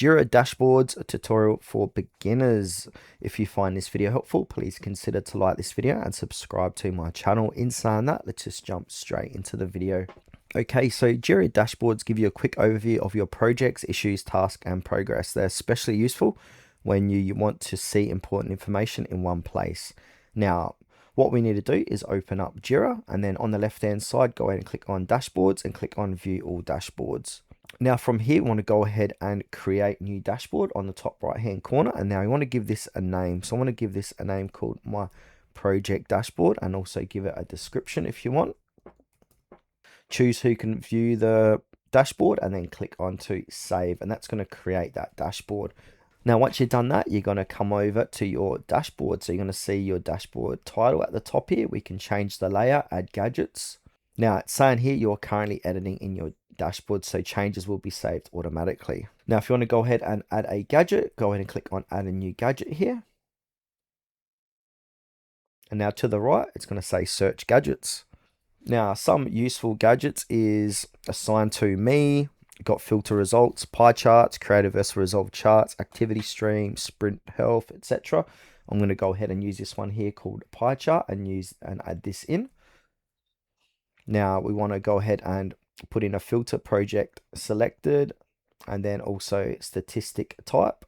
Jira Dashboards, a tutorial for beginners. If you find this video helpful, please consider to like this video and subscribe to my channel. In saying that, let's just jump straight into the video. Okay, so Jira Dashboards give you a quick overview of your projects, issues, tasks, and progress. They're especially useful when you want to see important information in one place. Now, what we need to do is open up Jira, and then on the left-hand side, go ahead and click on Dashboards and click on View All Dashboards. Now from here, we want to go ahead and create new dashboard on the top right-hand corner. And now we want to give this a name. So I want to give this a name called My Project Dashboard, and also give it a description if you want. Choose who can view the dashboard and then click on to save, and that's going to create that dashboard. Now, once you've done that, you're going to come over to your dashboard. So you're going to see your dashboard title at the top here. We can change the layer, add gadgets. Now, it's saying here you're currently editing in your dashboard, so changes will be saved automatically. Now, if you want to go ahead and add a gadget, go ahead and click on add a new gadget here. And now to the right, it's going to say search gadgets. Now, some useful gadgets is assign to me, got filter results, pie charts, creative versus resolve charts, activity stream, sprint health, etc. I'm going to go ahead and use this one here called pie chart and add this in. Now we want to go ahead and put in a filter project selected, and then also statistic type.